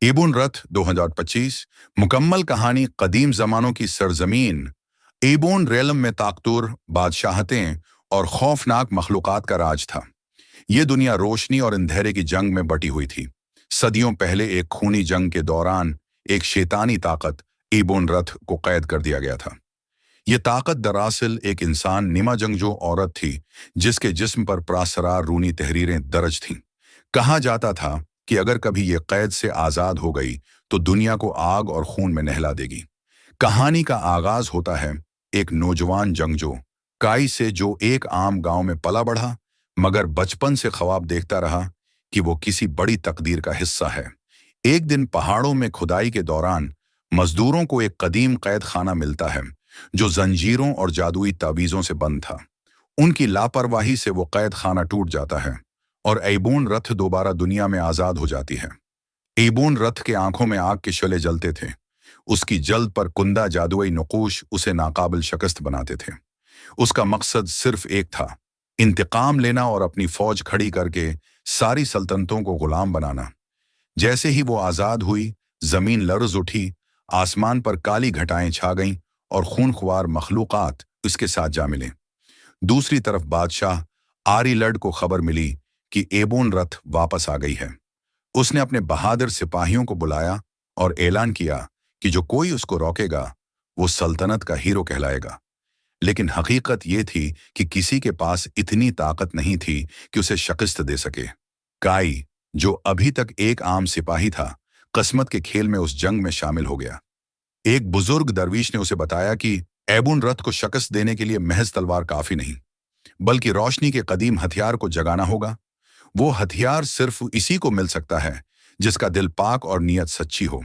एबुन रथ 2025 मुकम्मल कहानी कदीम जमानों की सरजमीन एबोन रेलम में ताकतूर बादशाहतें और खौफनाक मखलूकात का राज था। ये दुनिया रोशनी और अंधेरे की जंग में बटी हुई थी। सदियों पहले एक खूनी जंग के दौरान एक शैतानी ताकत एबोन रथ को कैद कर दिया गया था। ये ताकत दरअसल एक इंसान निमा जंगजू औरत थी जिसके जिस्म पर प्रासरार रूनी तहरीरें दर्ज थीं। कहा जाता था कि अगर कभी ये कैद से आजाद हो गई तो दुनिया को आग और खून में नहला देगी। कहानी का आगाज होता है एक नौजवान जंगजू काई से, जो एक आम गांव में पला बढ़ा मगर बचपन से ख्वाब देखता रहा कि वो किसी बड़ी तकदीर का हिस्सा है। एक दिन पहाड़ों में खुदाई के दौरान मजदूरों को एक कदीम कैद खाना मिलता है जो जंजीरों और जादुई तावीज़ों से बंद था। उनकी लापरवाही से वो कैद खाना टूट जाता है और एबोन रथ दोबारा दुनिया में आजाद हो जाती है। एबोन रथ के आंखों में आग के शोले जलते थे। उसकी जल्द पर कुंदा जादुई नकूश उसे नाकाबिल शिकस्त बनाते थे। उसका मकसद सिर्फ एक था, इंतकाम लेना और अपनी फौज खड़ी करके सारी सल्तनतों को गुलाम बनाना। जैसे ही वो आजाद हुई, जमीन लर्ज उठी, आसमान पर काली घटाएं छा गईं और खूनख्वार मखलूकात उसके साथ जा मिले। दूसरी तरफ बादशाह आरीलड को खबर मिली कि एबोन रथ वापस आ गई है। उसने अपने बहादुर सिपाहियों को बुलाया और ऐलान किया कि जो कोई उसको रोकेगा वो सल्तनत का हीरो कहलाएगा। लेकिन हकीकत ये थी कि किसी के पास इतनी ताकत नहीं थी कि उसे शिकस्त दे सके। काई, जो अभी तक एक आम सिपाही था, किस्मत के खेल में उस जंग में शामिल हो गया। एक बुजुर्ग दरवीश ने उसे बताया कि एबुन रथ को शिकस्त देने के लिए महज तलवार काफी नहीं, बल्कि रोशनी के कदीम हथियार को जगाना होगा। वो हथियार सिर्फ इसी को मिल सकता है जिसका दिल पाक और नीयत सच्ची हो।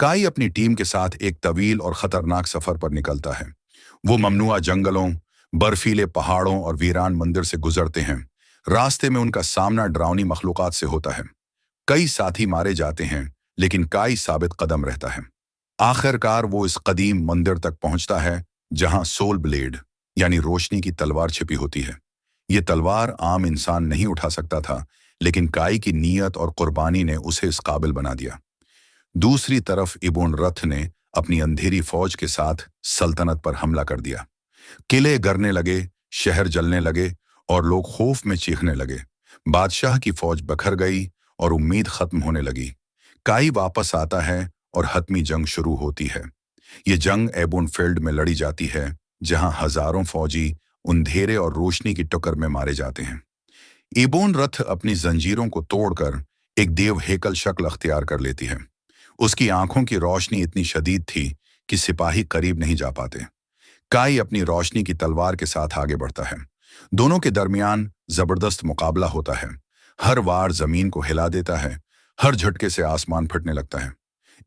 काई अपनी टीम के साथ एक तवील और खतरनाक सफर पर निकलता है। वो ममनुआ जंगलों, बर्फीले पहाड़ों और वीरान मंदिर से गुजरते हैं। रास्ते में उनका सामना डरावनी मखलूकात से होता है। कई साथी मारे जाते हैं, लेकिन काई साबित कदम रहता है। आखिरकार वो इस कदीम मंदिर तक पहुंचता है जहां सोल ब्लेड यानी रोशनी की तलवार छिपी होती है। ये तलवार आम इंसान नहीं उठा सकता था, लेकिन काई की नीयत और कुर्बानी ने उसे इस काबिल बना दिया। दूसरी तरफ एबोन रथ ने अपनी अंधेरी फौज के साथ सल्तनत पर हमला कर दिया। किले गिरने लगे, शहर जलने लगे और लोग खौफ में चीखने लगे। बादशाह की फौज बखर गई और उम्मीद खत्म होने लगी। काई वापस आता है और हतमी जंग शुरू होती है। ये जंग एबोन फील्ड में लड़ी जाती है जहां हजारों फौजी अंधेरे और रोशनी की टक्कर में मारे जाते हैं। एबोन रथ अपनी जंजीरों को तोड़कर एक देव हेकल शक्ल अख्तियार कर लेती है। उसकी आंखों की रोशनी इतनी शदीद थी कि सिपाही करीब नहीं जा पाते। काई अपनी रोशनी की तलवार के साथ आगे बढ़ता है। दोनों के दरमियान जबरदस्त मुकाबला होता है। हर वार जमीन को हिला देता है, हर झटके से आसमान फटने लगता है।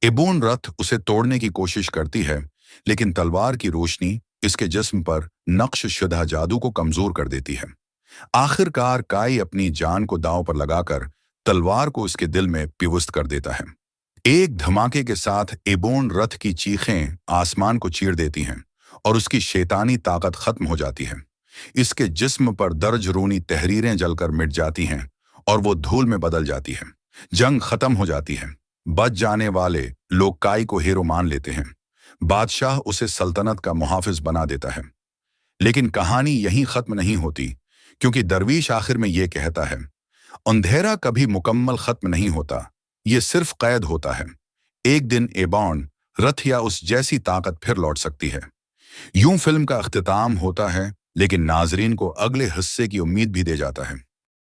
एबोन रथ उसे तोड़ने की कोशिश करती है, लेकिन तलवार की रोशनी इसके जिस्म पर नक्श शुदा जादू को कमजोर कर देती है। आखिरकार काई अपनी जान को दांव पर लगाकर तलवार को उसके दिल में पिवस्त कर देता है। एक धमाके के साथ एबोन रथ की चीखें आसमान को चीर देती हैं और उसकी शैतानी ताकत खत्म हो जाती है। इसके जिस्म पर दर्ज रूनी तहरीरें जलकर मिट जाती हैं और वो धूल में बदल जाती है। जंग खत्म हो जाती है। बच जाने वाले लोग काई को हीरो मान लेते हैं। बादशाह उसे सल्तनत का मुहाफिज बना देता है। लेकिन कहानी यहीं खत्म नहीं होती, क्योंकि दरवीश आखिर में ये कहता है, अंधेरा कभी मुकम्मल खत्म नहीं होता, ये सिर्फ कैद होता है। एक दिन एबोन रथ या उस जैसी ताकत फिर लौट सकती है। यूं फिल्म का अख्तिताम होता है, लेकिन नाजरीन को अगले हिस्से की उम्मीद भी दे जाता है।